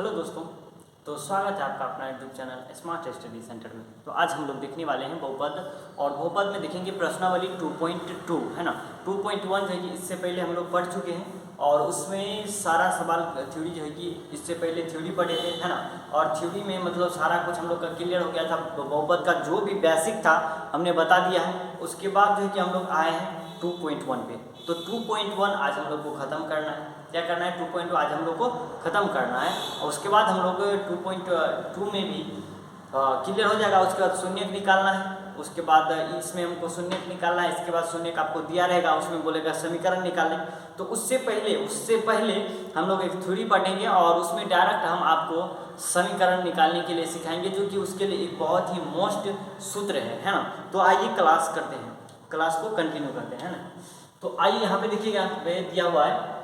Hello दोस्तों, तो स्वागत है आपका अपना YouTube channel smart study centre में। तो आज हम लोग देखने वाले हैं बहुपद, और बहुपद में देखेंगे प्रश्नावली 2.2 है ना। 2.1 जो है कि इससे पहले हम लोग पढ़ चुके हैं, और उसमें सारा सवाल थ्योरी जो है कि इससे पहले थ्योरी पढ़े थे है ना। और थ्योरी में मतलब सारा कुछ हम लोग का क्लियर हो गया था, तो बहुपद का जो भी बेसिक था हमने बता दिया है। उसके बाद जो है कि हम लोग आए हैं 2.1 पे। तो 2.1 आज हम लोग को ख़त्म करना है। क्या करना है? 2.2 आज हम लोग को ख़त्म करना है, और उसके बाद हम लोग 2.2 में भी क्लियर हो जाएगा। उसके बाद शून्यक निकालना है, उसके बाद इसमें हमको शून्यक निकालना है। इसके बाद शून्यक आपको दिया रहेगा, उसमें बोलेगा समीकरण निकालें। तो उससे पहले हम लोग एक थ्योरी पढ़ेंगे, और उसमें डायरेक्ट हम आपको समीकरण निकालने के लिए सिखाएंगे, जो कि उसके लिए एक बहुत ही मोस्ट सूत्र है ना। तो आइए क्लास करते हैं, क्लास को कंटिन्यू करते हैं ना। तो आइए यहाँ पे देखिएगा, पे दिया हुआ है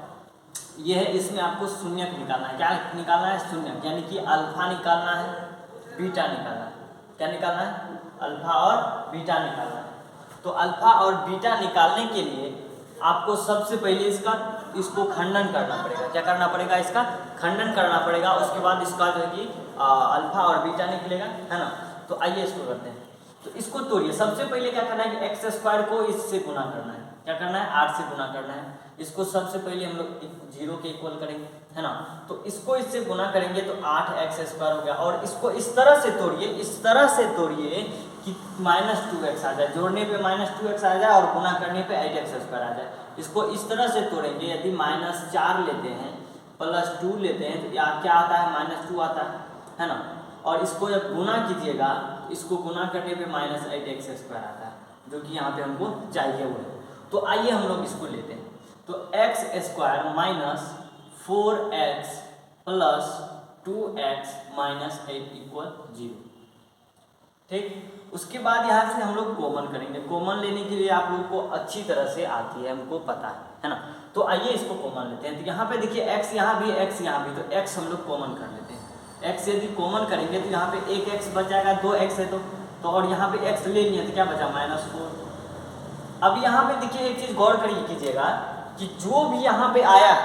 ये है, इसमें आपको शून्यक निकालना है। क्या निकालना है? शून्यक, यानी कि अल्फा निकालना है, बीटा निकालना है। क्या निकालना है? अल्फा और बीटा निकालना है। तो अल्फा और बीटा निकालने के लिए आपको सबसे पहले इसको खंडन करना पड़ेगा। क्या करना पड़ेगा? इसका खंडन करना पड़ेगा। उसके बाद इसका जो है कि अल्फा और बीटा निकलेगा है ना। तो आइए इसको करते हैं। तो इसको तोड़िए। सबसे पहले क्या करना है कि एक्स स्क्वायर को इससे गुना करना है। क्या करना है? 8 से गुना करना है। इसको सबसे पहले हम लोग 0 के इक्वल करेंगे है ना। तो इसको इससे गुना करेंगे तो 8x स्क्वायर हो गया। और इसको इस तरह से तोड़िए कि -2x आ जाए। जोड़ने पे -2x आ जाए और गुना करने पे 8x स्क्वायर आ जाए। इसको इस तरह से तोड़ेंगे। यदि -4 लेते हैं +2 लेते हैं तो क्या आता है? -2 आता है ना। और इसको जब गुना कीजिएगा, इसको गुना करने पे -8x स्क्वायर आता है, जो कि यहाँ पे हमको चाहिए वो है। तो आइए हम लोग इसको लेते हैं। तो x स्क्वायर -4x + 2x - 8 = 0। ठीक। उसके बाद यहाँ से हम लोग कॉमन करेंगे। कॉमन लेने के लिए आप लोगों को अच्छी तरह से आती है, हमको पता है ना। तो आइए इसको कॉमन लेते हैं। तो यहाँ पे देखिए x यहाँ भी, x यहाँ भी, तो x हम लोग कॉमन कर लेते हैं। x यदि कॉमन करेंगे तो यहाँ पे 1x बच जाएगा, 2x है तो और यहाँ पे x ले लिए तो क्या बचा? -4। अब यहाँ पे देखिए एक चीज़ गौर कीजिएगा कि जो भी यहाँ पे आया है,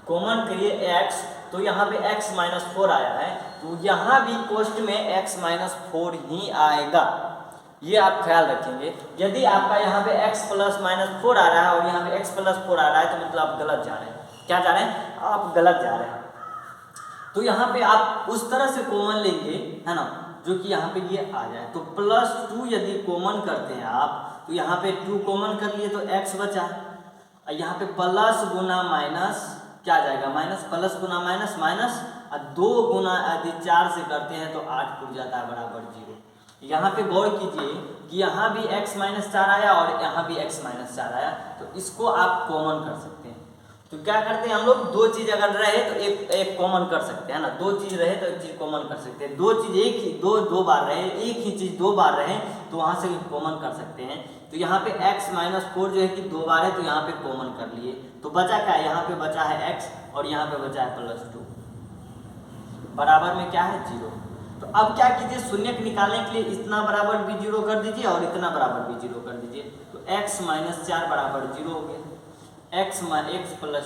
कॉमन करिए x, तो यहाँ पे x -4 आया है, तो यहाँ भी कोष्ट में x -4 ही आएगा। ये आप ख्याल रखेंगे। यदि आपका यहाँ पे x + -4 आ रहा है और यहाँ पे x + 4 आ रहा है, तो मतलब आप गलत जा रहे हैं। क्या जा रहे हैं? आप गलत जा रहे हैं। तो यहाँ पे आप उस तरह से कॉमन लेंगे है ना, जो कि यहाँ पे ये आ जाए। तो +2 यदि कॉमन करते हैं आप, तो यहाँ पे 2 कॉमन कर लिए तो x बचा। यहाँ पे प्लस गुना माइनस क्या जाएगा? माइनस, प्लस गुना माइनस माइनस, और 2 गुना यदि 4 से करते हैं तो 8 खुल जाता है बराबर 0। यहाँ पे गौर कीजिए कि यहाँ भी x -4 आया और यहाँ भी x -4 आया, तो इसको आप कॉमन कर सकते हैं। तो क्या करते हैं हम लोग? दो चीज़ अगर रहे तो एक कॉमन कर सकते हैं ना। दो चीज़ रहे तो एक चीज़ कॉमन कर सकते हैं। दो चीज़ एक ही दो बार रहे, एक ही चीज़ 2 बार रहे, तो वहाँ से कॉमन कर सकते हैं। तो यहाँ पे x -4 जो है कि 2 बार है, तो यहाँ पे कॉमन कर लिए। तो बचा क्या है? यहाँ पे बचा है x, और यहाँ पे बचा है +2, बराबर में क्या है? 0। तो अब क्या कीजिए? शून्यक निकालने के लिए इतना बराबर भी 0 कर दीजिए और इतना बराबर भी 0 कर दीजिए। तो x -4 बराबर 0 हो गया, x +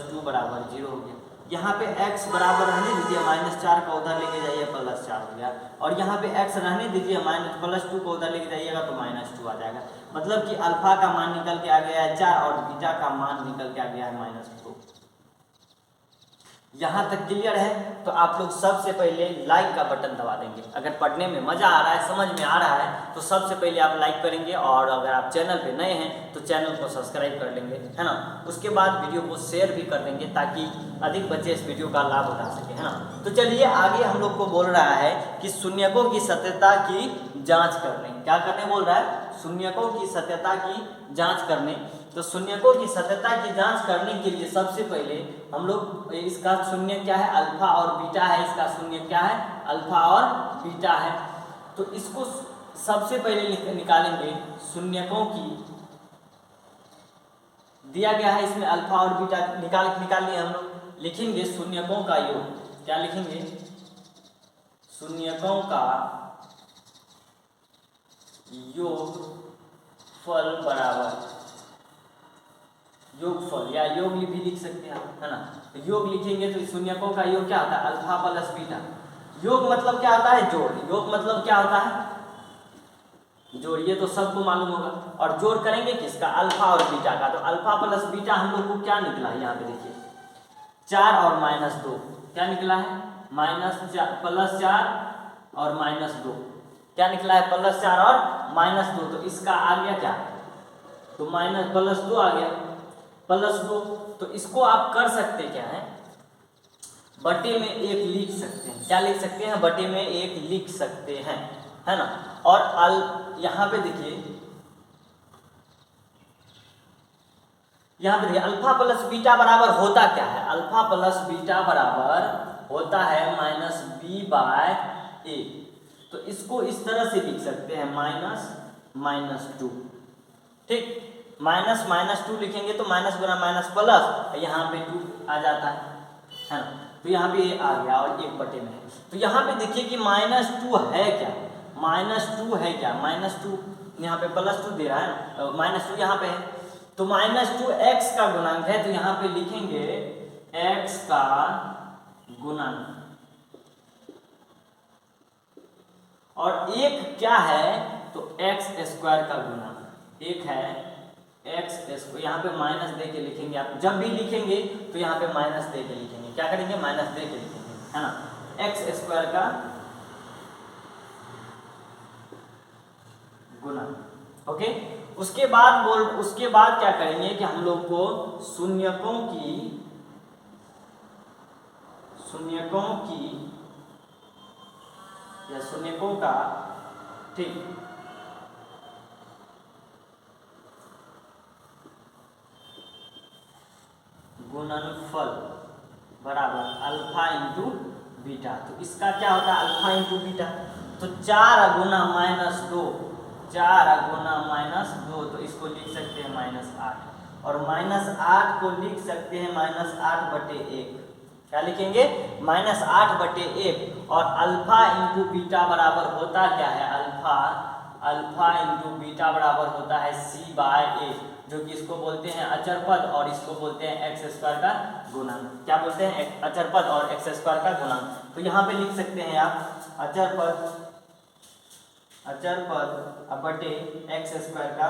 2 बराबर 0 हो गया। यहाँ पे x बराबर रहने दीजिए, -4 का उधर लेके जाइए, +4 हो गया। और यहाँ पे x रहने दीजिए, +2 को उधर लेके जाइएगा तो -2 आ जाएगा। मतलब कि अल्फा का मान निकल के आ गया है 4 और बीटा का मान निकल के आ गया है -2। यहाँ तक क्लियर है? तो आप लोग सबसे पहले लाइक का बटन दबा देंगे। अगर पढ़ने में मज़ा आ रहा है, समझ में आ रहा है, तो सबसे पहले आप लाइक करेंगे, और अगर आप चैनल पे नए हैं तो चैनल को सब्सक्राइब कर लेंगे है ना। उसके बाद वीडियो को शेयर भी कर देंगे ताकि अधिक बच्चे इस वीडियो का लाभ उठा सके है ना। तो चलिए आगे हम लोग को बोल रहा है कि शून्यकों की सत्यता की जाँच करने। क्या करने बोल रहा है? शून्यकों की सत्यता की जाँच करने। तो शून्यकों की सत्यता की जांच करने के लिए सबसे पहले हम लोग, इसका शून्य क्या है? अल्फा और बीटा है। इसका शून्य क्या है? अल्फा और बीटा है। तो इसको सबसे पहले निकालेंगे। शून्यकों की दिया गया है, इसमें अल्फा और बीटा निकाल लिए हम लोग। लिखेंगे शून्यकों का योग। क्या लिखेंगे? शून्यकों का योग फल बराबर योगफल या योग भी लिख सकते हैं आप, है ना। तो योग लिखेंगे तो शून्यकों का योग क्या होता है, अल्फा प्लस बीटा। योग मतलब क्या होता है, जोड़। योग मतलब क्या होता है, जोड़। ये तो सबको मालूम होगा। और जोड़ करेंगे किसका, अल्फा और बीटा का। तो अल्फा प्लस बीटा हम लोग को क्या निकला है, यहाँ पे देखिए 4 और -2 क्या निकला है, +4 और -2 क्या निकला है, +4 और -2। तो इसका आ गया क्या, तो +2 आ गया, +2। तो इसको आप कर सकते क्या है, बटे में 1 लिख सकते हैं। क्या लिख सकते हैं, बटे में 1 लिख सकते हैं, है ना। और यहाँ पे देखिए, यहाँ पे देखिए अल्फा प्लस बीटा बराबर होता क्या है, अल्फा प्लस बीटा बराबर होता है -b/a। तो इसको इस तरह से लिख सकते हैं -2, ठीक। -2 लिखेंगे तो माइनस गुना माइनस प्लस, यहाँ पे 2 आ जाता है ना। तो यहाँ पे ये आ गया और 1 बटे में है। तो यहाँ पे देखिए कि -2 है क्या, -2 है क्या, -2 यहाँ पे +2 दे रहा है ना, -2 यहाँ पे है। तो -2 x का गुणांक है, तो यहाँ पे लिखेंगे x का गुणांक। और 1 क्या है, तो x² का गुणांक 1 है, x²। यहाँ पे माइनस दे के लिखेंगे, आप जब भी लिखेंगे तो यहाँ पे माइनस दे के लिखेंगे। क्या करेंगे, माइनस दे के लिखेंगे, है ना, x² का गुणांक। ओके। उसके बाद क्या करेंगे कि हम लोग को शून्यकों या शून्यकों का, ठीक, गुणनफल बराबर अल्फा इंटू बीटा। तो इसका क्या होता है, अल्फा इंटू बीटा। तो 4 गुना -2, 4 गुना -2, तो इसको लिख सकते हैं -8। और -8 को लिख सकते हैं -8/1। क्या लिखेंगे, -8/1। और अल्फा इंटू बीटा बराबर होता क्या है, अल्फा इंटू बीटा बराबर होता है c/a, जो कि इसको बोलते हैं अचर पद और इसको बोलते हैं x² का गुणांक। क्या बोलते हैं, अचर पद और x² का गुणांक। तो यहाँ पे लिख सकते हैं आप अचर पद बटे x² का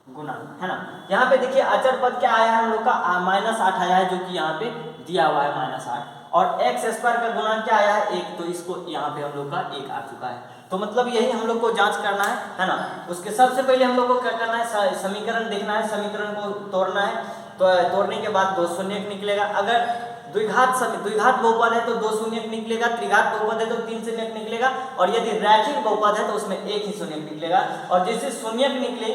गुणांक, है ना। यहाँ पे देखिए अचर पद क्या आया है हम लोग का, -8 आया है, जो कि यहाँ पे दिया हुआ है -8। और x² का गुणांक क्या आया है, 1। तो इसको यहाँ पे हम लोग का 1 आ चुका है। तो मतलब यही हम लोग को जांच करना है ना। उसके सबसे पहले हम लोग को क्या करना है, समीकरण देखना है, समीकरण को तोड़ना है। तो तोड़ने के बाद 2 शून्य निकलेगा। अगर द्विघात बहुपद है तो 2 शून्य निकलेगा, त्रिघात बहुपद है तो 3 शून्य निकलेगा, और यदि रैखिक बहुपद है तो उसमें 1 ही शून्य निकलेगा। और जैसे शून्य निकले,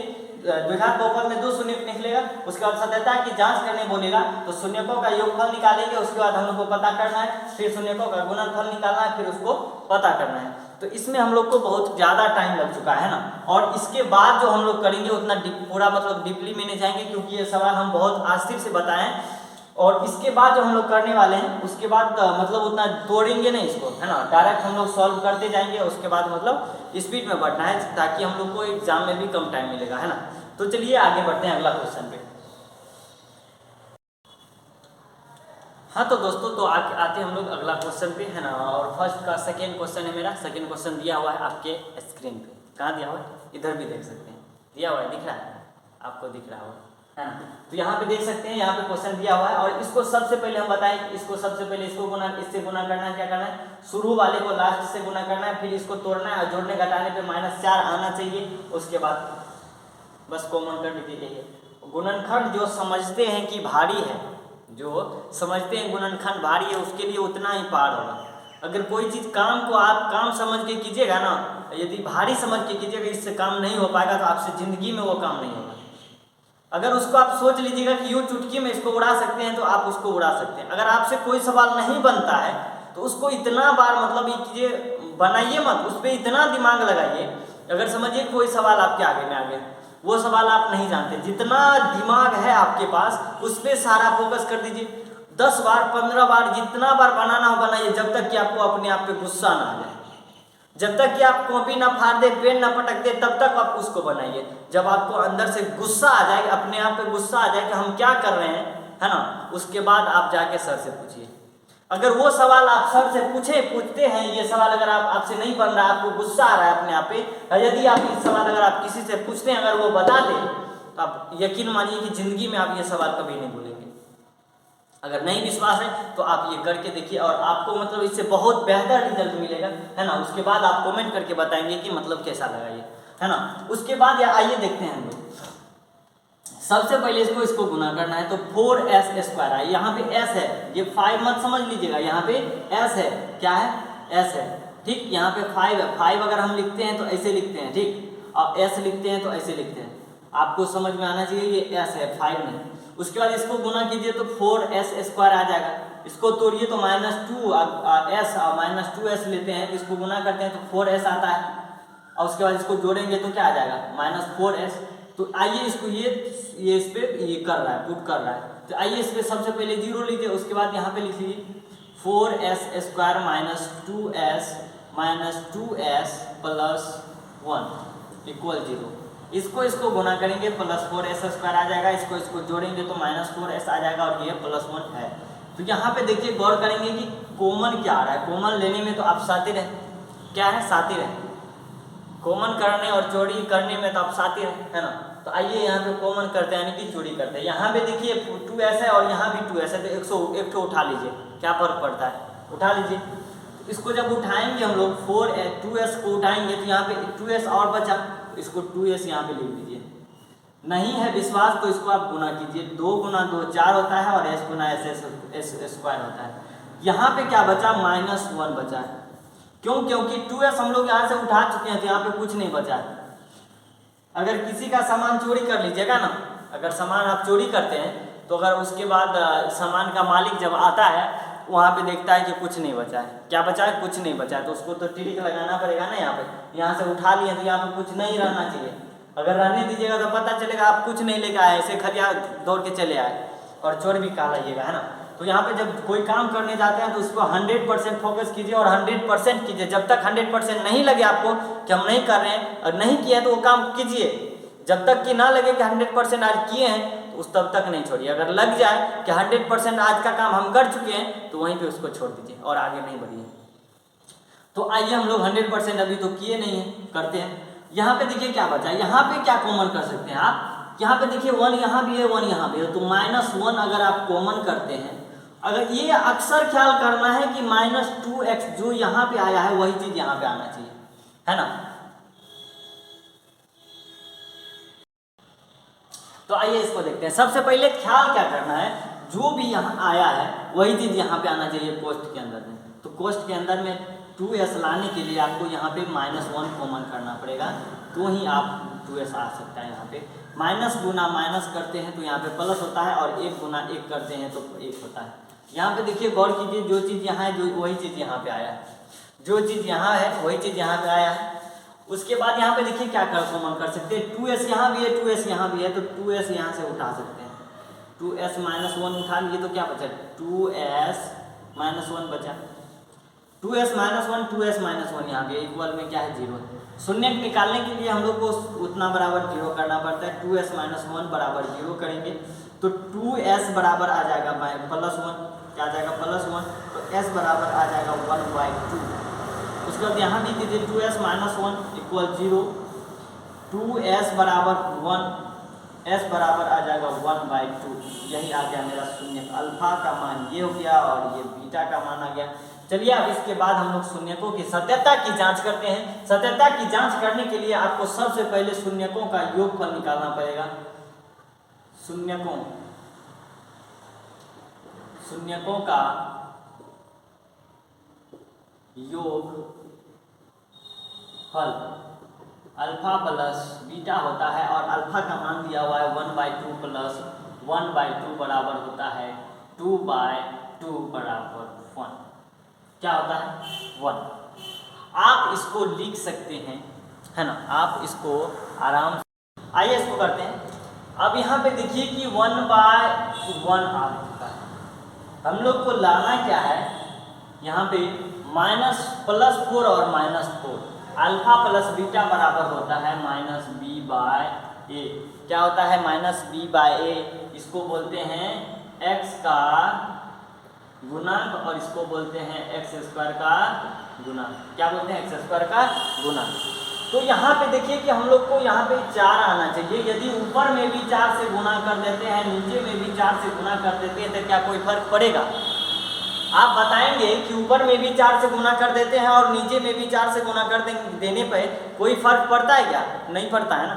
द्विघात बहुपद में 2 शून्य निकलेगा, उसके बाद सत्यता की जांच करने बोलेगा तो शून्यकों का योगफल निकालेंगे। उसके बाद हम लोग को पता करना है, फिर शून्यकों का गुणनफल निकालना है, फिर उसको पता करना है। तो इसमें हम लोग को बहुत ज़्यादा टाइम लग चुका है ना। और इसके बाद जो हम लोग करेंगे उतना पूरा मतलब डीपली में नहीं जाएंगे, क्योंकि ये सवाल हम बहुत आस्तीर से बताएं। और इसके बाद जो हम लोग करने वाले हैं, उसके बाद मतलब उतना तोड़ेंगे नहीं इसको, है ना, डायरेक्ट हम लोग सॉल्व करते जाएंगे। उसके बाद मतलब स्पीड में बढ़ना है, ताकि हम लोग को एग्जाम में भी कम टाइम मिलेगा, है ना। तो चलिए आगे बढ़ते हैं अगला क्वेश्चन पे। हाँ तो दोस्तों, तो आते हम लोग अगला क्वेश्चन पे, है ना। और फर्स्ट का सेकेंड क्वेश्चन है मेरा। सेकेंड क्वेश्चन दिया हुआ है आपके स्क्रीन पे। कहाँ दिया हुआ है, इधर भी देख सकते हैं, दिया हुआ है, दिख रहा है आपको, दिख रहा होगा, है ना। तो यहाँ पे देख सकते हैं, यहाँ पे क्वेश्चन दिया हुआ है। और इसको सबसे पहले हम बताएं, इसको सबसे पहले इसको गुना, इससे गुना करना है। क्या करना है, शुरू वाले को लास्ट से गुना करना है, फिर इसको तोड़ना है और जोड़ने घटाने पे -4 आना चाहिए। उसके बाद बस कॉमन कर लीजिए। गुणनखंड जो समझते हैं कि भारी है, जो समझते हैं गुणनखंड भारी है, उसके लिए उतना ही पार होगा। अगर कोई चीज़ काम को आप काम समझ के कीजिएगा ना, यदि भारी समझ के कीजिएगा, इससे काम नहीं हो पाएगा, तो आपसे ज़िंदगी में वो काम नहीं होगा। अगर उसको आप सोच लीजिएगा कि यूँ चुटकी में इसको उड़ा सकते हैं, तो आप उसको उड़ा सकते हैं। अगर आपसे कोई सवाल नहीं बनता है तो उसको इतना बार मतलब ये कीजिए, बनाइए मत, उस पर इतना दिमाग लगाइए। अगर समझिए कोई सवाल आपके आगे में आ गया, वो सवाल आप नहीं जानते, जितना दिमाग है आपके पास उस पर सारा फोकस कर दीजिए। 10 बार 15 बार जितना बार बनाना हो बनाइए, जब तक कि आपको अपने आप पे गुस्सा ना आ जाए। जब तक कि आप कॉपी ना फाड़ दे, पेन ना पटक दे, तब तक आप उसको बनाइए। जब आपको अंदर से गुस्सा आ जाए, अपने आप पे गुस्सा आ जाए कि हम क्या कर रहे हैं, है ना, उसके बाद आप जाके सर से पूछिए। अगर वो सवाल आप सर से पूछते हैं, ये सवाल अगर आपसे नहीं बन रहा, आपको गुस्सा आ रहा है अपने आप पे, और यदि आप इस सवाल अगर आप किसी से पूछते हैं, अगर वो बता दे, तो आप यकीन मानिए कि जिंदगी में आप ये सवाल कभी नहीं भूलेंगे। अगर नहीं विश्वास है तो आप ये करके देखिए, और आपको मतलब इससे बहुत बेहतर रिजल्ट मिलेगा, है ना। उसके बाद आप कमेंट करके बताएंगे कि मतलब कैसा लगा ये, है ना। उसके बाद आइए देखते हैं हम लोग। सबसे पहले इसको गुना करना है, तो 4s² है, यहाँ पे s है, ये 5 मत समझ लीजिएगा, यहाँ पे s है, क्या है, s है, ठीक। यहाँ पे 5 है, 5 अगर हम लिखते हैं तो ऐसे लिखते हैं, ठीक, और s लिखते हैं तो ऐसे लिखते हैं। आपको समझ में आना चाहिए ये s है, 5 नहीं। उसके बाद इसको गुना कीजिए तो 4s² आ जाएगा। इसको तोड़िए तो -2s और -2s लेते हैं, इसको गुना करते हैं तो 4s आता है, और उसके बाद इसको जोड़ेंगे तो क्या आ जाएगा, -4s। तो आइए इसको ये इस पे ये कर रहा है, पुट कर रहा है, तो आइए इस पे सबसे पहले 0 लीजिए। उसके बाद यहाँ पे लिख लीजिए 4s² -2s + 1 = 0। इसको गुना करेंगे +4s² आ जाएगा, इसको जोड़ेंगे तो -4s आ जाएगा, और ये +1 है। तो यहाँ पे देखिए, गौर करेंगे कि कॉमन क्या आ रहा है। कॉमन लेने में तो आप शातिर हैं, क्या है, शातिर है। कॉमन करने और चोरी करने में तो आप शातिर है ना। तो आइए यहाँ पे कॉमन करते हैं, यानी कि चोरी करते हैं। यहाँ पे देखिए 2s है और यहाँ भी 2s है, तो एक ठो उठा लीजिए, क्या फर्क पड़ता है, उठा लीजिए। इसको जब उठाएंगे हम लोग 2s को उठाएंगे तो यहाँ पे 2s और बचा, इसको 2s यहाँ पे लिख दीजिए। नहीं है विश्वास तो इसको आप गुना कीजिए, 2 × 2 4 होता है, और s गुना s² होता है। यहाँ पे क्या बचा, -1 बचा है। क्यों, क्योंकि 2s हम लोग यहाँ से उठा चुके हैं, तो यहाँ पे कुछ नहीं बचा है। अगर किसी का सामान चोरी कर लीजिएगा ना, अगर सामान आप चोरी करते हैं, तो अगर उसके बाद सामान का मालिक जब आता है, वहाँ पे देखता है कि कुछ नहीं बचा है, क्या बचा है, कुछ नहीं बचा है, तो उसको तो टिरिक लगाना पड़ेगा ना। यहाँ से उठा लिए तो यहाँ पे कुछ नहीं रहना चाहिए। अगर रहने दीजिएगा तो पता चलेगा आप कुछ नहीं लेकर आए, ऐसे खलिया दौड़ के चले आए, और चोर भी कहलाइएगा, है ना। तो यहाँ पे जब कोई काम करने जाते हैं तो उसको 100% फोकस कीजिए, और 100% कीजिए। जब तक 100% नहीं लगे आपको कि हम नहीं कर रहे हैं, और नहीं किया है तो वो काम कीजिए। जब तक कि ना लगे कि 100% आज किए हैं, तो उस तब तक नहीं छोड़िए। अगर लग जाए कि 100% आज का काम हम कर चुके हैं, तो वहीं पे उसको छोड़ दीजिए और आगे नहीं बढ़िए। तो आइए हम लोग 100% अभी तो किए नहीं है, करते हैं। यहाँ पे देखिए क्या बचा है, यहाँ पे क्या कॉमन कर सकते हैं आप, यहाँ पे देखिए 1 यहाँ भी है, 1 यहाँ भी है, तो -1 अगर आप कॉमन करते हैं, अगर ये अक्सर ख्याल करना है कि -2x जो यहाँ पे आया है वही चीज यहाँ पे आना चाहिए, है ना। तो आइए इसको देखते हैं। सबसे पहले ख्याल क्या करना है, जो भी यहाँ आया है वही चीज यहाँ पे आना चाहिए कोष्ठ के अंदर में। तो कोष्ठ के अंदर में 2s लाने के लिए आपको यहाँ पे -1 कॉमन करना पड़ेगा, तो ही आप 2s आ सकता है। यहाँ पे माइनस गुना माइनस करते हैं तो यहाँ पे प्लस होता है, और 1 गुना 1 करते हैं तो 1 होता है। यहाँ पे देखिए गौर कीजिए, जो चीज़ यहाँ है जो वही चीज़ यहाँ पे आया है, जो चीज़ यहाँ है वही चीज़ यहाँ पे आया है। उसके बाद यहाँ पे देखिए क्या कर कॉमन कर सकते हैं, 2s यहाँ भी है 2s यहाँ भी है, तो 2s यहाँ से उठा सकते हैं। 2s -1 उठा लिए तो क्या बचा, 2s -1 बचा। 2s -1 2s -1 यहाँ पे इक्वल में क्या है 0 है। शून्य निकालने के लिए हम लोग को उतना बराबर 0 करना पड़ता है। 2s -1 बराबर 0 करेंगे तो 2s बराबर आ जाएगा +1, क्या आ जाएगा +1, तो s बराबर आ जाएगा 1/2। उसके बाद यहाँ भी दीजिए 2s -1 = 0, 2s बराबर 1, s बराबर आ जाएगा 1/2। यही आ गया मेरा शून्य। अल्फा का मान ये हो गया और ये बीटा का मान आ गया। चलिए अब इसके बाद हम लोग शून्यकों की सत्यता की जांच करते हैं। सत्यता की जांच करने के लिए आपको सबसे पहले शून्यकों का योगफल निकालना पड़ेगा। शून्यकों का योगफल अल्फा प्लस बीटा होता है, और अल्फा का मान दिया हुआ है 1/2 प्लस 1/2 बराबर होता है 2/2 बराबर 1। क्या होता है 1। आप इसको लिख सकते हैं, है ना, आप इसको आराम से। आइए इसको करते हैं। अब यहाँ पे देखिए कि 1/1 आ चुका है। हम लोग को लाना क्या है, यहाँ पे +4 और -4, अल्फा प्लस बीटा बराबर होता है -b/a। क्या होता है -b/a? इसको बोलते हैं x का गुणांक और इसको बोलते हैं x² का गुणांक। क्या बोलते हैं? x² का गुणांक। तो यहाँ पे देखिए कि हम लोग को यहाँ पे 4 आना चाहिए। यदि ऊपर में भी 4 से गुणा कर देते हैं, नीचे में भी 4 से गुणा कर देते हैं, तो क्या कोई फर्क पड़ेगा? आप बताएंगे कि ऊपर में भी 4 से गुणा कर देते हैं और नीचे में भी 4 से गुणा कर देने पर कोई फर्क पड़ता है क्या? नहीं पड़ता है ना।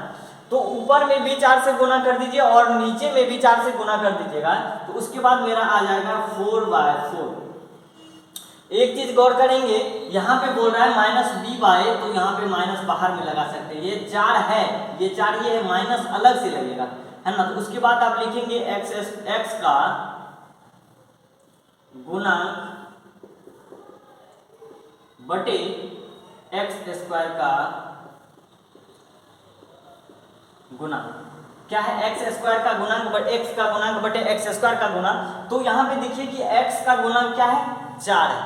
तो ऊपर में भी 4 से गुणा कर दीजिए और नीचे में भी 4 से गुणा कर दीजिएगा, तो उसके बाद मेरा आ जाएगा 4/4। एक चीज गौर करेंगे, यहाँ पे बोल रहा है -b/a, तो यहाँ पे माइनस बाहर में लगा सकते हैं। ये 4 है, ये 4 ये है, माइनस अलग से लगेगा, है ना। तो उसके बाद आप लिखेंगे x का गुणांक बटे x² का गुणांक। क्या है? x² का गुणांक बटे x का गुणांक बटे x² का गुणांक। तो यहाँ पे देखिए कि x का गुणांक क्या है? 4 है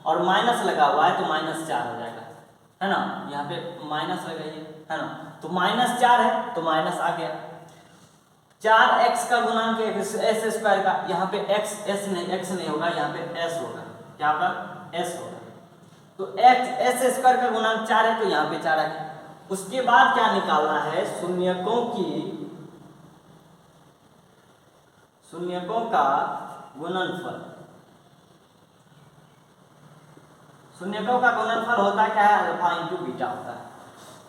और माइनस लगा हुआ है, तो -4 हो जाएगा, है ना। यहाँ पे माइनस लगाइए, है ना। तो -4 है तो माइनस आ गया। 4x का गुणांक है s² का, यहाँ पे x नहीं होगा, यहाँ पे s होगा। क्या होगा? s होगा। तो s² का गुणांक 4 है, तो यहाँ पे 4 आ गया। उसके बाद क्या निकालना है? शून्यकों का गुणनफल। शून्यकों का गुणनफल होता क्या है? अल्फा इंटू बीटा होता है।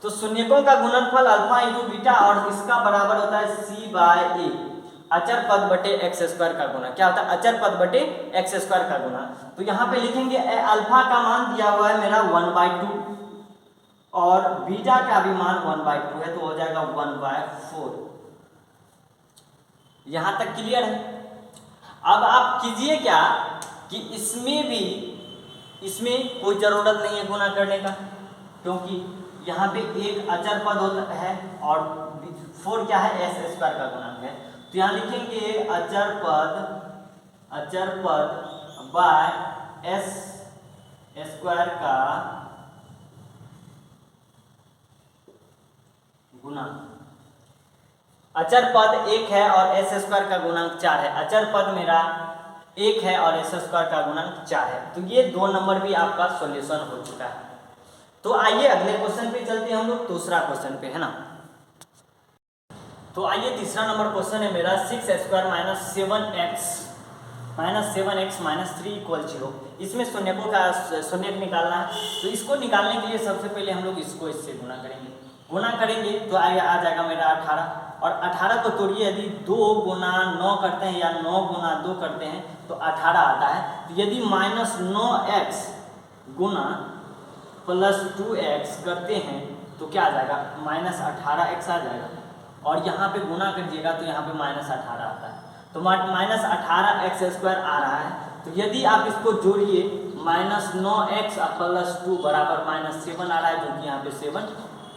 तो शून्यकों का गुणनफल अल्फा इंटू बीटा और इसका बराबर होता है c/a, अचर पद बटे x² का गुणा। क्या होता है? अचर पद बटे x² का गुणा। तो यहाँ पे लिखेंगे अल्फा का मान दिया हुआ है मेरा 1/2 और बीटा का भी मान 1/2 है, तो हो जाएगा 1/4। यहां तक क्लियर है? अब आप कीजिए क्या कि इसमें कोई जरूरत नहीं है गुणा करने का, क्योंकि यहाँ पे एक अचर पद होता है और 4 क्या है? s² का गुणांक है। तो यहाँ लिखेंगे अचर पद बाय s² का गुणांक। अचर पद 1 है और s² का गुणांक 4 है। अचर पद मेरा 1 है और s² का गुणांक 4 है। तो ये 2 नंबर भी आपका सॉल्यूशन हो चुका है। तो आइए अगले क्वेश्चन पे चलते हैं हम लोग, दूसरा क्वेश्चन पे, है ना। तो आइए तीसरा नंबर क्वेश्चन है मेरा 6x² - 7x - 3 = 0। इसमें शून्यक निकालना है। तो इसको निकालने के लिए सबसे पहले हम लोग इसको इससे गुणा करेंगे तो आ जाएगा मेरा 18। और 18 को तोड़िए, यदि 2 गुना 9 करते हैं या 9 गुना 2 करते हैं तो 18 आता है। तो यदि -9x गुना +2x करते हैं तो क्या आ जाएगा? -18x आ जाएगा। और यहाँ पे गुना करिएगा तो यहाँ पे -18 आता है, तो -18x² आ रहा है। तो यदि आप इसको जोड़िए, -9x +2 बराबर -7 आ रहा है, जो कि यहाँ पे 7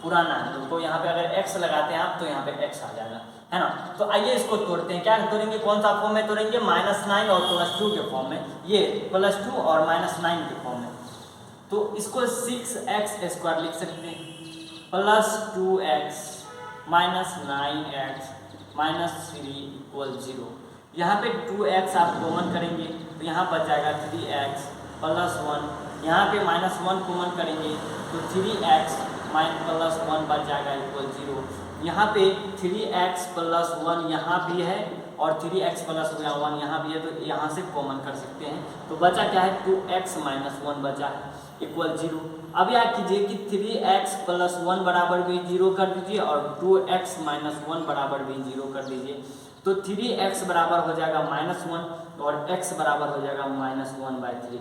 पुराना है। तो यहाँ पे अगर x लगाते हैं आप तो यहाँ पे x आ जाएगा, है ना। तो आइए इसको तोड़ते हैं। क्या तोड़ेंगे? कौन सा फॉर्म में तोड़ेंगे? -9 और +2 के फॉर्म में, ये +2 और -9 के फॉर्म में। तो इसको 6x² लिख सकते हैं, +2x - 9x - 3 = 0। यहाँ पे 2x आप कॉमन करेंगे तो यहाँ बच जाएगा 3x +1। यहाँ पे -1 कॉमन करेंगे तो 3x -1 बच जाएगा =0। यहाँ पे 3x +1 यहाँ भी है और 3x +1 यहाँ भी है, तो यहाँ से कॉमन कर सकते हैं। तो बचा क्या है? 2x - 1 बचा है =0। अब याद कीजिए कि 3x +1 बराबर भी 0 कर दीजिए और 2x - 1 बराबर भी 0 कर दीजिए। तो 3x बराबर हो जाएगा -1 और x बराबर हो जाएगा -1/3।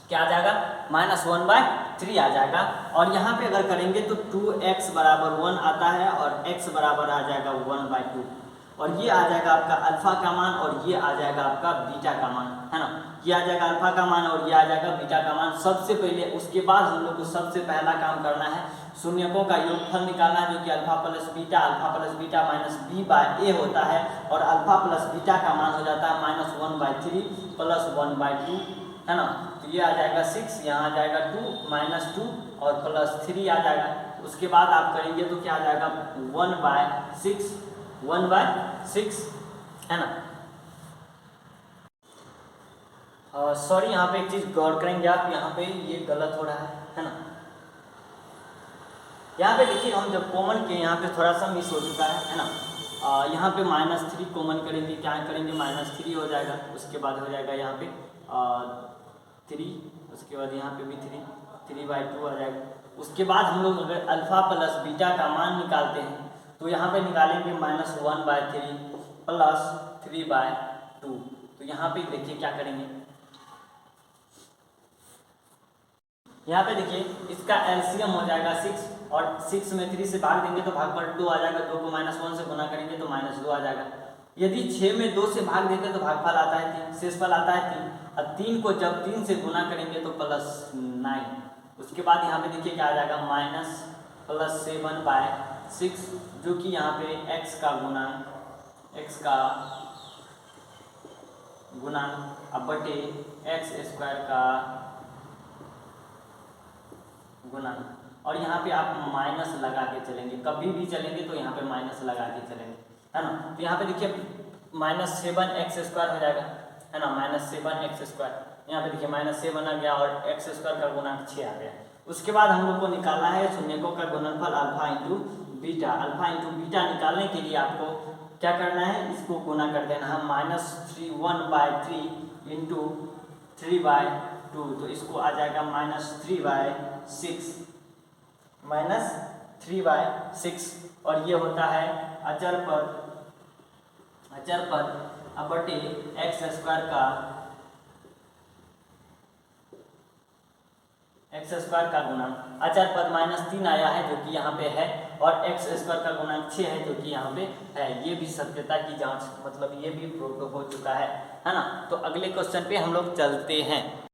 क्या आ जाएगा? -1/3 आ जाएगा। और यहाँ पे अगर करेंगे तो 2x बराबर 1 आता है और x बराबर आ जाएगा 1/2। और ये आ जाएगा आपका अल्फा का मान और ये आ जाएगा आपका बीटा का मान, है ना। ये आ जाएगा अल्फा का मान और ये आ जाएगा बीटा का मान सबसे पहले। उसके बाद हम लोग को सबसे पहला काम करना है, शून्यकों का योगफल निकालना है, जो कि alpha plus beta minus b/a होता है। और अल्फा प्लस बीटा का मान हो जाता है -1/3 + 1/2 है ना। तो ये आ जाएगा 6, यहाँ आ जाएगा 2 -2 और +3 आ जाएगा। उसके बाद आप करेंगे तो क्या आ जाएगा 1/6, 1/6 है ना। सॉरी, यहाँ पे एक चीज़ गौर करेंगे आप, यहाँ पे ये गलत हो रहा है ना। यहाँ पे देखिए हम जब कॉमन किए यहाँ पे थोड़ा सा मिस हो चुका है ना। यहाँ पे -3 कॉमन करेंगे, क्या करेंगे -3 हो जाएगा। उसके बाद हो जाएगा यहाँ पे 3, उसके बाद यहाँ पे भी 3/2 आ जाएगा। उसके बाद हम लोग अगर अल्फ़ा प्लस बीटा का मान निकालते हैं तो यहाँ पे निकालेंगे -1/3 प्लस 3/2। तो यहाँ पे देखिए क्या करेंगे, यहाँ पे देखिए इसका एलसीएम हो जाएगा 6 और 6 में 3 से भाग देंगे तो भागफल 2 आ जाएगा। 2 को -1 से गुना करेंगे तो -2 आ जाएगा। यदि 6 में 2 से भाग देते तो भागफल आता है 3, शेषफल आता है 3 और 3 को जब 3 से गुना करेंगे तो +9। उसके बाद यहाँ पे देखिए क्या आ जाएगा -+7/6 जो कि यहाँ पे x का गुणांक अब बटे x² का गुणन। और यहाँ पे आप माइनस लगा के चलेंगे, कभी भी चलेंगे तो यहाँ पे माइनस लगा के चलेंगे, है ना। तो यहाँ पे देखिए -7x² हो जाएगा, है ना, -7x²। यहाँ पे देखिए -7 आ गया और x² का गुणांक 6 आ गया। उसके बाद हम लोग को निकालना है शून्यकों का गुणनफल alpha into beta. Alpha into beta निकालने के लिए आपको क्या करना है, इसको गुना कर देना है। -1/3 इंटू 3/2 तो इसको आ जाएगा -3/6 और ये होता है अचर पद अब बटे x² का गुणांक। अचर पद -3 आया है जो कि यहाँ पे है और x² का गुणांक 6 है जो कि यहाँ पे है। ये भी सत्यता की जांच, मतलब ये भी प्रूव हो चुका है ना। तो अगले क्वेश्चन पे हम लोग चलते हैं।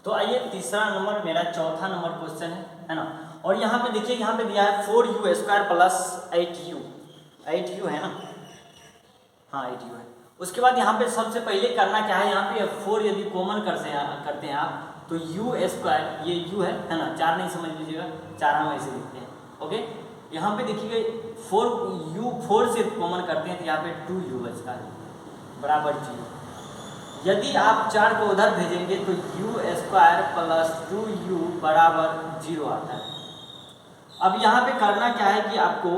तो आइए तीसरा नंबर मेरा चौथा नंबर क्वेश्चन है ना। और यहाँ पे देखिए, यहाँ पे दिया है 4u² प्लस 8u है ना, हाँ 8u है। उसके बाद यहाँ पे सबसे पहले करना क्या है, यहाँ पे 4 यदि कॉमन करते हैं आप तो u², ये u है ना, 4 नहीं समझ लीजिएगा, 4 हम ऐसे लिखते हैं, ओके। यहाँ पे देखिए 4 से कॉमन करते हैं तो यहाँ पे 2u बचता है बराबर 0। यदि आप 4 को उधर भेजेंगे तो u² प्लस 2u बराबर 0 आता है। अब यहाँ पे करना क्या है कि आपको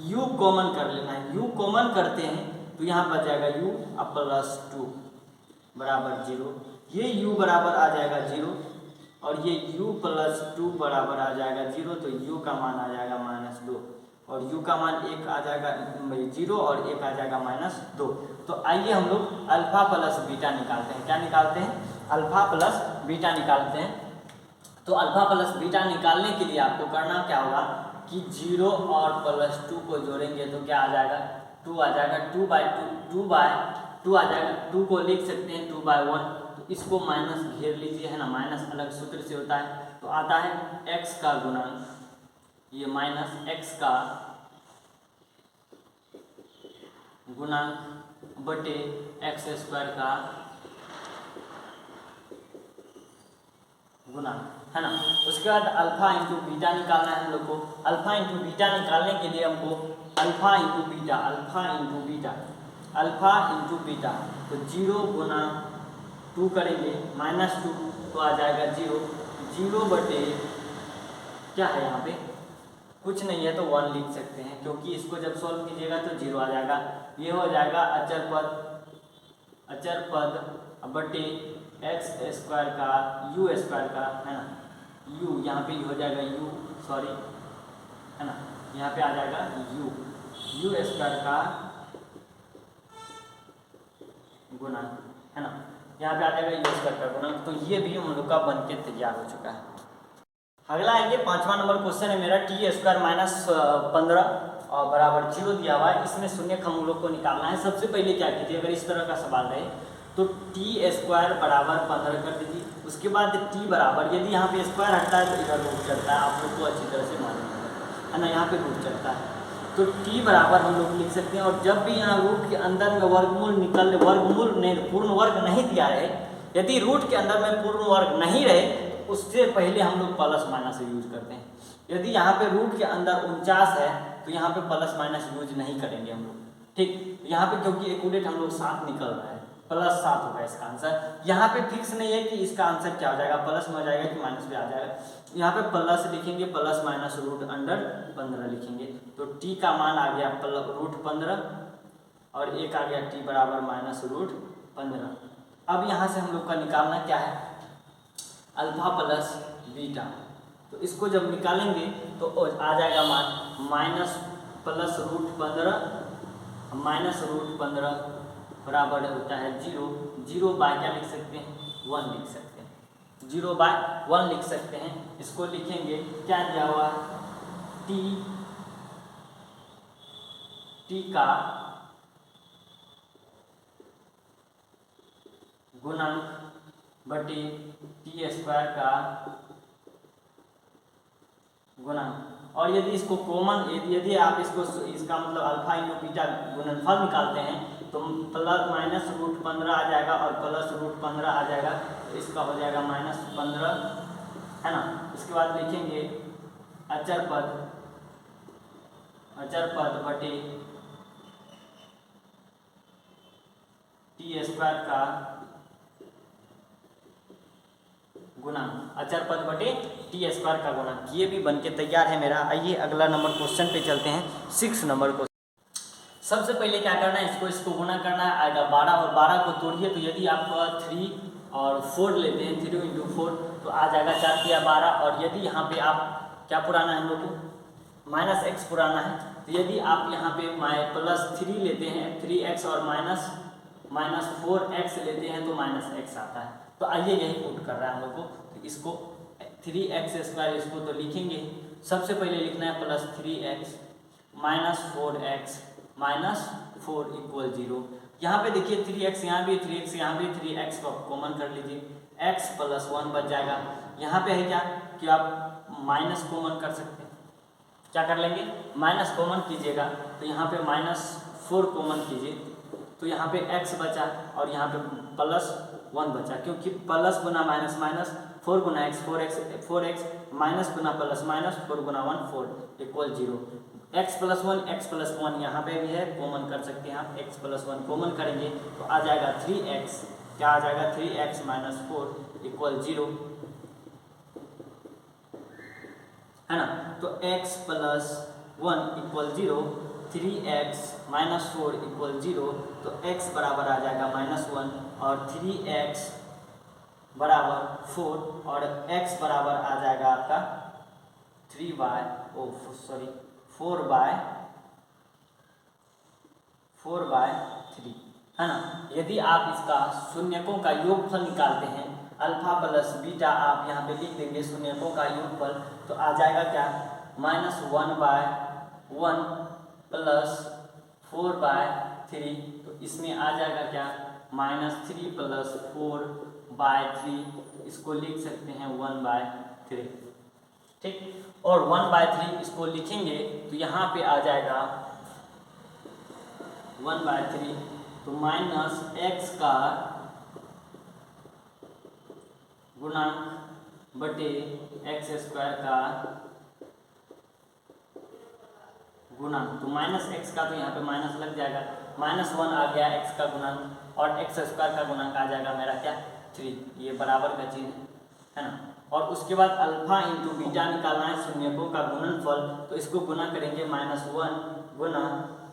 u कॉमन कर लेना है। u कॉमन करते हैं तो यहाँ बच जाएगा u प्लस 2 बराबर 0। ये u बराबर आ जाएगा 0 और ये u प्लस 2 बराबर आ जाएगा 0। तो u का मान आ जाएगा -2 और u का मान 1 आ जाएगा 0 और 1 आ जाएगा -2। तो आइए हम लोग अल्फा प्लस बीटा निकालते हैं। क्या निकालते हैं, अल्फा प्लस बीटा निकालते हैं। तो अल्फा प्लस बीटा निकालने के लिए आपको करना क्या होगा कि 0 और +2 को जोड़ेंगे तो क्या आ जाएगा 2 आ जाएगा। 2/2 आ जाएगा। 2 को लिख सकते हैं 2/1। तो इसको माइनस घेर लीजिए, है ना, माइनस अलग सूत्र से होता है तो आता है x का गुणांक, ये माइनस x का गुणांक बटे x² का गुणांक, है ना। उसके बाद अल्फा इंटू बीटा निकालना है हम लोग को। अल्फा इंटू बीटा निकालने के लिए हमको अल्फा इंटू बीटा तो 0 गुना 2 करेंगे -2 तो आ जाएगा 0 बटे क्या है यहाँ पे कुछ नहीं है तो 1 लिख सकते हैं, क्योंकि इसको जब सॉल्व कीजिएगा तो 0 आ जाएगा। ये हो जाएगा अचर पद बटे x² का u² का, है ना, u यहाँ पे हो जाएगा u, सॉरी, है ना, यहाँ पे आ जाएगा u² का गुणांक, है ना, यहाँ पे आ जाएगा u² का गुणांक। तो ये भी हम लोग का बन के तैयार हो चुका है। अगला आएंगे 5वां नंबर क्वेश्चन है मेरा t² - 15 और बराबर 0 दिया हुआ है। इसमें शून्य हम लोग को निकालना है। सबसे पहले क्या कीजिए, अगर इस तरह का सवाल रहे तो t² बराबर 15 कर दीजिए। उसके बाद t बराबर, यदि यहाँ पे स्क्वायर हटता है तो इधर रूट चलता है, आप लोग को अच्छी तरह से मालूम है ना, यहाँ पे रूट चलता है तो t बराबर हम लोग लिख सकते हैं। और जब भी यहाँ रूट के अंदर में वर्गमूल पूर्ण वर्ग नहीं दिया रहे यदि रूट के अंदर में पूर्ण वर्ग नहीं रहे तो उससे पहले हम लोग प्लस माइनस यूज करते हैं। यदि यहाँ पे रूट के अंदर 49 है तो यहाँ पे प्लस माइनस यूज नहीं करेंगे हम लोग, ठीक। यहाँ पे क्योंकि एक्यूरेट हम लोग 7 निकल रहा है, +7 होगा इसका आंसर। यहाँ पे फिक्स नहीं है कि इसका आंसर क्या हो जाएगा, प्लस में हो जाएगा कि माइनस में आ जाएगा। यहाँ पे प्लस लिखेंगे, प्लस माइनस √15 लिखेंगे, तो टी का मान आ गया √15 और एक आ गया टी बराबर -√15। अब यहाँ से हम लोग का निकालना क्या है, अल्फा प्लस बीटा। तो इसको जब निकालेंगे तो आ जाएगा मान -+15 बराबर होता है 0। 0 बाय क्या लिख सकते हैं, 1 लिख सकते हैं, 0 बाय 1 लिख सकते हैं। इसको लिखेंगे क्या दिया हुआ है, टी का गुणांक बटे टी² का गुणांक। और यदि इसको कॉमन, यदि आप इसको इसका मतलब अल्फा इंटू बीटा गुणनफल निकालते हैं तो -√15 आ जाएगा और +√15 आ जाएगा, तो इसका हो जाएगा -15, है ना। इसके बाद लिखेंगे अचर पद बटे टी² का गुणांक, अचर पद बटे टी² का गुणांक। ये भी बनके तैयार है मेरा। आइए अगला नंबर क्वेश्चन पे चलते हैं, 6 नंबर क्वेश्चन। सबसे पहले क्या करना है, इसको गुणा करना है, आएगा 12 और 12 को तोड़िए। तो यदि आप 3 और 4 लेते हैं, 3 × 4 तो आ जाएगा 4 × 12। और यदि यहाँ पे आप क्या पुराना है हम लोग को, -x पुराना है, तो यदि आप यहाँ पे +3 लेते हैं, 3x और -4x लेते हैं तो -x आता है। तो आइए यही पुट कर रहा है हम लोग को, तो इसको 3x² इसको तो लिखेंगे। सबसे पहले लिखना है +3x -4x -4 = 0। यहाँ पे देखिए 3x यहाँ भी 3x यहाँ भी 3x को कॉमन कर लीजिए, x + 1 बच जाएगा। यहाँ पे है क्या कि आप माइनस कॉमन कर सकते हैं, क्या कर लेंगे, माइनस कॉमन कीजिएगा। तो यहाँ पे -4 कॉमन कीजिए, तो यहाँ पे x बचा और यहाँ पे +1 बचा, क्योंकि प्लस गुना माइनस माइनस, 4 गुना x 4x माइनस गुना प्लस माइनस, 4 गुना 1 4 = 0। x + 1 यहाँ पे भी है, कॉमन कर सकते हैं आप, x + 1 कॉमन करेंगे तो आ जाएगा 3x, क्या आ जाएगा 3x - 4 = 0, है ना। तो x + 1 = 0, 3x - 4 = 0, तो x बराबर आ जाएगा -1 और 3x बराबर 4 और x बराबर आ जाएगा आपका 4/3, है ना। यदि आप इसका शून्यकों का योगफल निकालते हैं, अल्फा प्लस बीटा आप यहाँ पे लिख देंगे शून्यकों का योगफल, तो आ जाएगा क्या -1/1 + 4/3, तो इसमें आ जाएगा क्या -3 + 4/3, इसको लिख सकते हैं 1/3, ठीक। और 1/3 इसको लिखेंगे तो यहाँ पे आ जाएगा 1/3, तो -x का गुणांक बटे x² का गुणांक। तो -x का तो यहाँ पे माइनस लग जाएगा, -1 आ गया x का गुणांक और x² का गुणांक आ जाएगा मेरा क्या 3, ये बराबर का चीज है ना। और उसके बाद अल्फा इंटू बीटा निकालना है, शून्यकों का गुणनफल, तो इसको गुना करेंगे -1 गुना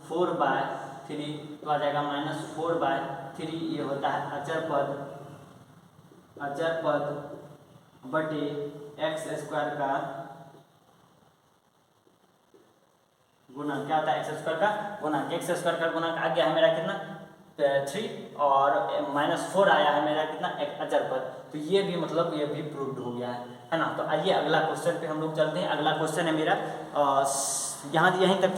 4/3, तो आ जाएगा -4/3। ये होता है अचर पद बटे x² का गुणांक। क्या होता है x² का गुणांक, x² का गुणांक आ गया है मेरा कितना 3 और -4 आया है मेरा कितना अचर पद। तो ये भी मतलब ये भी प्रूव्ड हो गया है ना। तो आइए अगला क्वेश्चन पे हम लोग चलते हैं। अगला क्वेश्चन है मेरा यहाँ यहीं तक